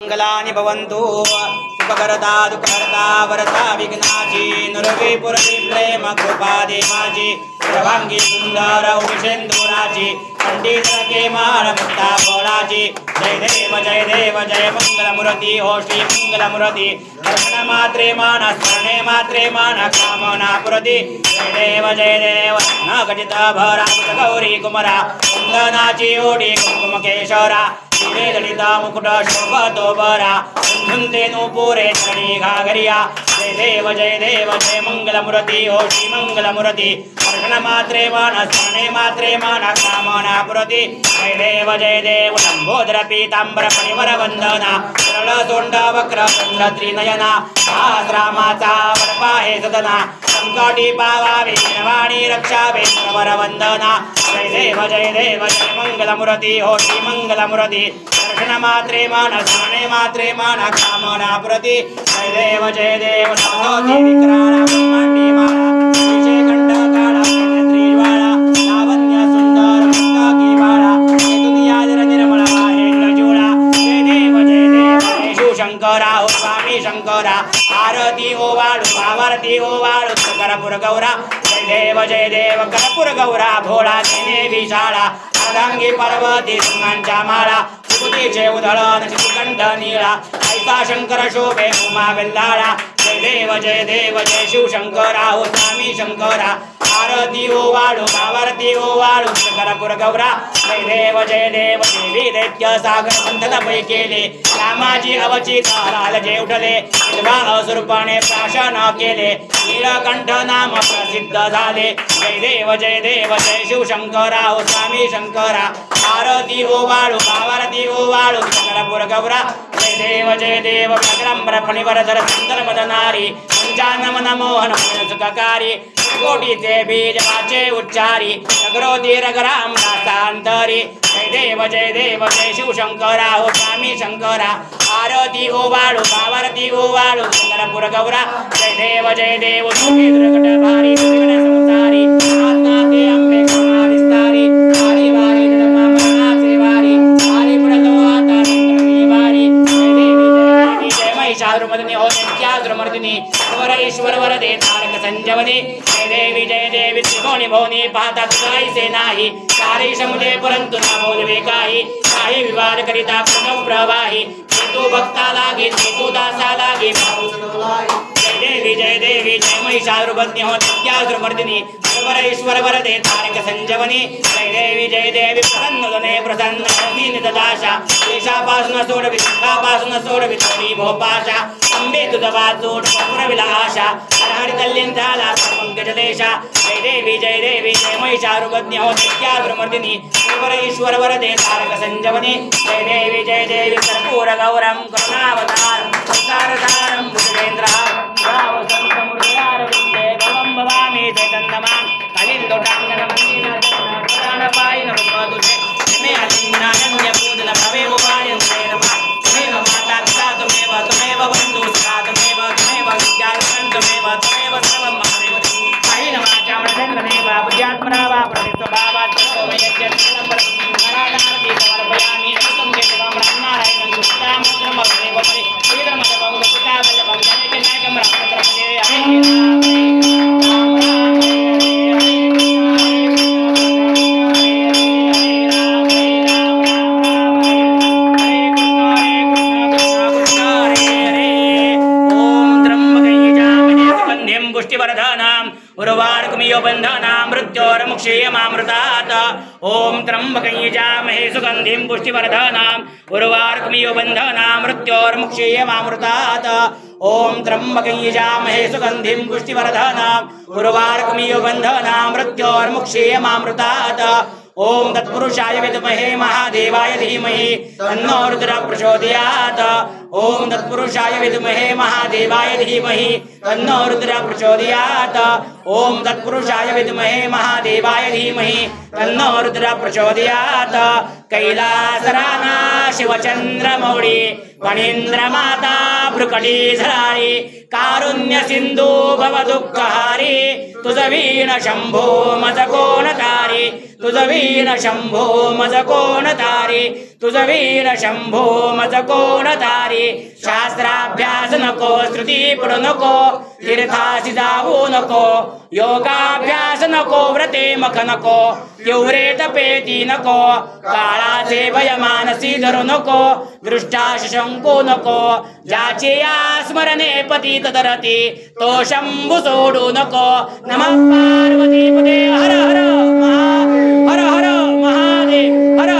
मंगलानि भवन्तु सुखकरता दुःखहर्ता वरता विघ्नाची नुरवीपुरती प्रेम कृपादे माझी सर्वांगी सुंदर उषेंदुराची पंडित के मान मुक्ता बोलाची जय देव जय मंगलमूर्ती हो श्री मंगलमूर्ती दर्शन मात्रे मान स्मरणे मात्रे मान कामना पुरती जय देव न घटित भरा गौरी कुमरा कुंदनाची ओढी कुंकुम केशरा श्री ललिता मुकुट शोभतो बरा झुंझुनते नुपुरे चरणी घागरिया जय देव जय मंगलमूर्ती हो श्री मंगलमूर्ती दर्शन मात्रे मान स्मरणे मात्रे मान कामना पुरती जय देव लंबोदर पीतांबर फणिवर वंदना सरळ तोंड वक्र तुंड त्रिनयना रामाचा वरपाहे सदना संकटी पावावे विनवाणी रक्षावे प्रवर वंदना जय देव जय मंगलमूर्ती हो श्री मंगलमूर्ती दर्शन मात्रे मान स्मरणे मात्रे मान कामना पुरती जय देव नमोति विक्राला ब्रह्मांडी माला विषय कंठ काळा त्रिज्वाला लावण्य सुंदर मंदाकी बाळा दुनिया जर निर्मळ आहे जोडा जय देव जय शिवशंकरा हो स्वामी शंकरा आरती हो वाळू आरती हो वाळू करपूर गौरा जय देव करपूर गौरा भोळा देने विशाळा अर्धांगी पार्वती सिंहांच्या माळा सुबुधीचे उधळण श्रीकंठ नीळा ऐसा शंकर शोभे उमा वेल्लाळा जय देव जय शिवशंकरा हो स्वामी शंकरा आरती हो वाळू आरती हो वाळू करपूर गौरा जय देव देवी दैत्य सागर मंथन पै केले रामाजी अवचित लालजे उठले विधवा असुरपणे प्राशन केले नीलकंठ नाम प्रसिद्ध झाले जय देव जय शिवशंकरा हो स्वामी शंकरा आरती हो वाळू आरती हो वाळू करपूर गौरा जय देव व्याघ्रांबर फणिवर धर सुंदर मदनारी पंचानन मोहन सुखकारी कोटीचे बीज वाचे उच्चारी अग्रोधी रगराम नासांतरी जय देव जय शिवशंकरा हो स्वामी शंकरा आरती हो वाळू आरती हो वाळू करपूर गौरा जय देव सुखी दुर्गट भारी दुर्गट संसारी आत्मा ते अंबे करुणा विस्तारी वारी वारी नरमा मरणाचे वारी वारी पडतो आता नंतर वारी जय महिषासुरमर्दिनी हो नित्यासुरमर्दिनी ईश्वर वरदे तारक संजवनी जय देवी त्रिभुवनी भवनी पाहता तुझाई से नाही सारी समुदे परंतु न बोलवे काही विवाद करिता प्रणव प्रवाही तू भक्ता लागे तू दासा लागे जय देवी जय महिषासुरमर्दिनी हो नित्यासुरमर्दिनी ईश्वर वरदे तारक संजवनी जय देवी प्रसन्न प्रसन्न निदाशा देशापासून सोड विपासून सोड वितरी भोपाशा अंबे तुझा जोड विलाशा हरहरि कल्याण झाला पंकजलेशा जय देवी जय महिषासुरमर्दिनी हो नित्यासुरमर्दिनी ईश्वर वरदे तारक संजवनी जय देवी कर्पूर गौरम करुणावतारं संसारसारं भुजगेन्द्रहारं भवं भवामि चैतन्यमान् कलिन्दोटाङ्गनमन्दिरपायिन रूपदुषे मे अलिन्नानन्यपूजन भवे उपायन्ते नमः त्वमेव माता पिता त्वमेव बन्धु सखा त्वमेव विद्यार्थं त्वमेव सर्वं ममदेव पायिन वाचामणचन्द्रदेव बुद्ध्यात्मना वा प्रतिस्वभावात् तत्त्वमयज्ञं नारायणार्ति समर्पयामि अमृतं केशवं ब्रह्मनारायणं कृष्णामोदरं भवदेव श्रीधर्मदेवं कृष्णावल्लभं जनकनायकं रामचन्द्रपदे उर्वारुकमियो बन्धनां मृत्योर्मुक्षीयमामृतात् ॐ त्र्यम्बकं यजामहे सुगन्धिं पुष्टिवर्धनां उर्वारुकमियो बन्धनां मृत्योर्मुक्षीयमामृतात् ॐ त्र्यम्बकं यजामहे सुगन्धिं पुष्टिवर्धनां उर्वारुकमियो बन्धनां मृत्योर्मुक्षीयमामृतात् ओम तत्पुरुषाय विद्महे महादेवाय धीमहि तन्नो रुद्रः प्रचोदयात् ओम तत्पुरुषाय विद्महे महादेवाय धीमहि तन्नो रुद्रः प्रचोदयात् ओम तत्पुरुषाय विद्महे महादेवाय धीमहि तन्नो रुद्रः प्रचोदयात् कैलासराना शिवचंद्रमौळी फणीन्द्रमाता भ्रुकटीधरारी कारुण्य सिंधू भव दुःखहारी तुझ वीण शंभो मज कोण तारी तुझ वीण शंभो मज कोण तारी तुझ वीण शंभो मज कोण तारी शास्त्राभ्यास नको श्रुती पडू नको तीर्थासी जाऊ नको योगाभ्यास नको व्रते मख नको तीव्रे तपेती नको काळाचे भय मानसी धरू नको दृष्टाश शंको नको ज्याचे या स्मरणे पतित धरती तो शंभू सोडू नको नमः पार्वती पते हर हर हर हर महादेव हर